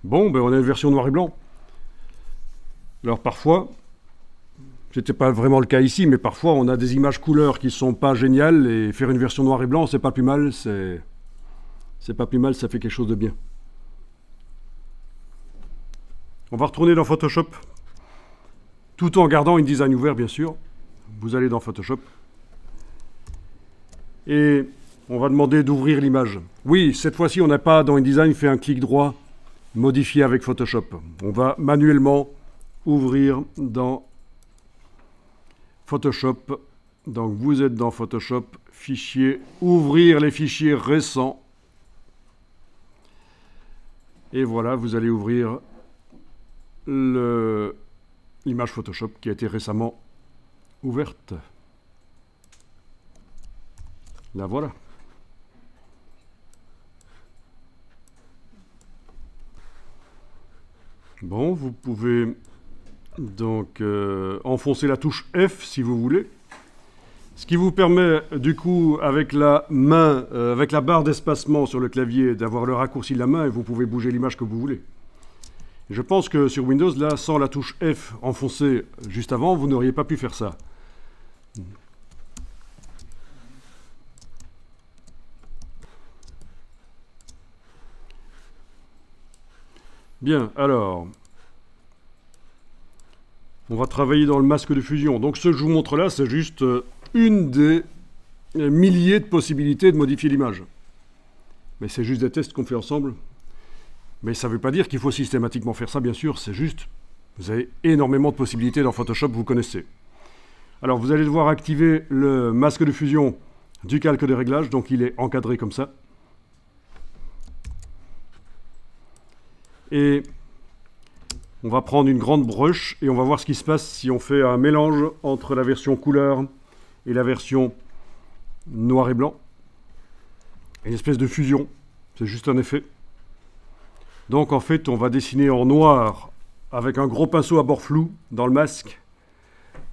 Bon, ben on a une version noir et blanc. Alors parfois, c'était pas vraiment le cas ici, mais parfois on a des images couleurs qui sont pas géniales et faire une version noir et blanc, c'est pas plus mal, c'est pas plus mal, ça fait quelque chose de bien. On va retourner dans Photoshop, tout en gardant InDesign ouvert, bien sûr. Vous allez dans Photoshop et on va demander d'ouvrir l'image. Oui, cette fois-ci, on n'a pas dans InDesign fait un clic droit, modifier avec Photoshop. On va manuellement ouvrir dans Photoshop. Donc vous êtes dans Photoshop, fichier, ouvrir les fichiers récents. Et voilà, vous allez ouvrir l'image Photoshop qui a été récemment ouverte. La voilà. Bon, vous pouvez donc enfoncer la touche F si vous voulez. Ce qui vous permet du coup avec la main, avec la barre d'espacement sur le clavier, d'avoir le raccourci de la main et vous pouvez bouger l'image que vous voulez. Je pense que sur Windows, là, sans la touche F enfoncée juste avant, vous n'auriez pas pu faire ça. Bien, alors, on va travailler dans le masque de fusion. Donc ce que je vous montre là, c'est juste une des milliers de possibilités de modifier l'image. Mais c'est juste des tests qu'on fait ensemble. Mais ça ne veut pas dire qu'il faut systématiquement faire ça, bien sûr. C'est juste, vous avez énormément de possibilités dans Photoshop, vous connaissez. Alors vous allez devoir activer le masque de fusion du calque de réglage. Donc il est encadré comme ça. Et on va prendre une grande brush et on va voir ce qui se passe si on fait un mélange entre la version couleur et la version noir et blanc. Une espèce de fusion, c'est juste un effet. Donc en fait, on va dessiner en noir avec un gros pinceau à bord flou dans le masque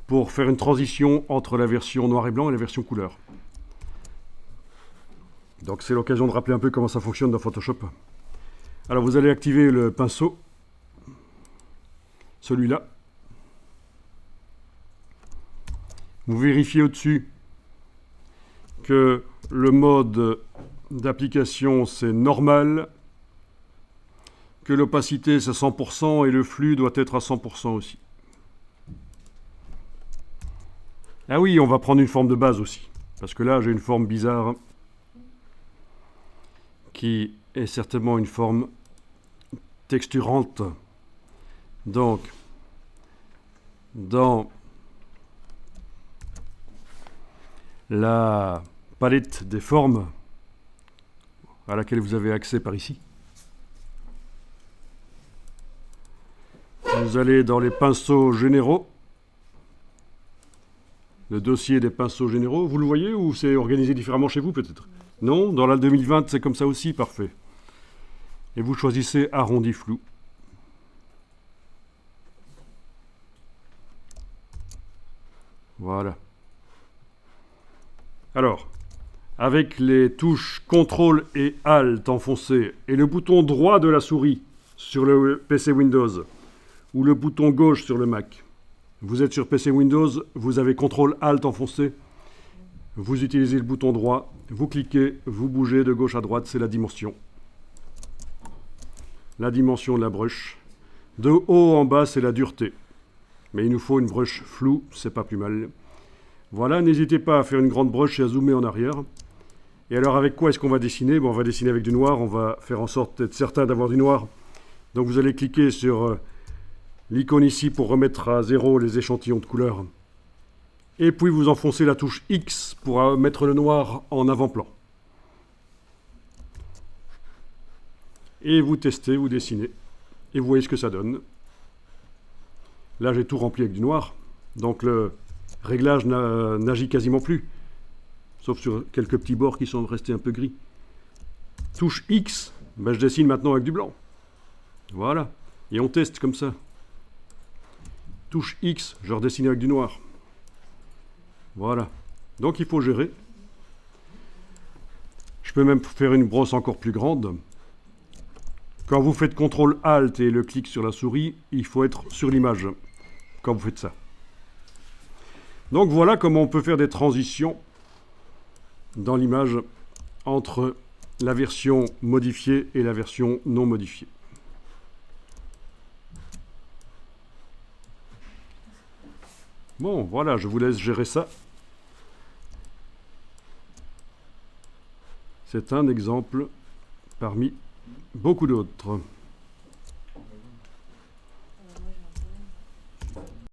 pour faire une transition entre la version noir et blanc et la version couleur. Donc c'est l'occasion de rappeler un peu comment ça fonctionne dans Photoshop. Alors vous allez activer le pinceau, celui-là. Vous vérifiez au-dessus que le mode d'application c'est normal, que l'opacité c'est 100% et le flux doit être à 100% aussi. Ah oui, on va prendre une forme de base aussi, parce que là j'ai une forme bizarre qui est certainement une forme texturante. Donc, dans la palette des formes à laquelle vous avez accès par ici, vous allez dans les pinceaux généraux, le dossier des pinceaux généraux, vous le voyez ou c'est organisé différemment chez vous peut-être? Non, dans la 2020 c'est comme ça aussi, parfait. Et vous choisissez arrondi flou. Voilà. Alors, avec les touches CTRL et ALT enfoncées et le bouton droit de la souris sur le PC Windows ou le bouton gauche sur le Mac, vous êtes sur PC Windows, vous avez CTRL ALT enfoncé, vous utilisez le bouton droit, vous cliquez, vous bougez de gauche à droite, c'est la dimension. La dimension de la brush. De haut en bas, c'est la dureté. Mais il nous faut une brush floue, c'est pas plus mal. Voilà, n'hésitez pas à faire une grande brush et à zoomer en arrière. Et alors avec quoi est-ce qu'on va dessiner? Bon, on va dessiner avec du noir, on va faire en sorte d'être certain d'avoir du noir. Donc vous allez cliquer sur l'icône ici pour remettre à zéro les échantillons de couleurs. Et puis vous enfoncez la touche X pour mettre le noir en avant-plan. Et vous testez, vous dessinez. Et vous voyez ce que ça donne. Là, j'ai tout rempli avec du noir. Donc le réglage n'agit quasiment plus. Sauf sur quelques petits bords qui sont restés un peu gris. Touche X, ben je dessine maintenant avec du blanc. Voilà. Et on teste comme ça. Touche X, je redessine avec du noir. Voilà. Donc il faut gérer. Je peux même faire une brosse encore plus grande. Quand vous faites CTRL ALT et le clic sur la souris, il faut être sur l'image quand vous faites ça. Donc voilà comment on peut faire des transitions dans l'image entre la version modifiée et la version non modifiée. Bon, voilà, je vous laisse gérer ça. C'est un exemple parmi beaucoup d'autres.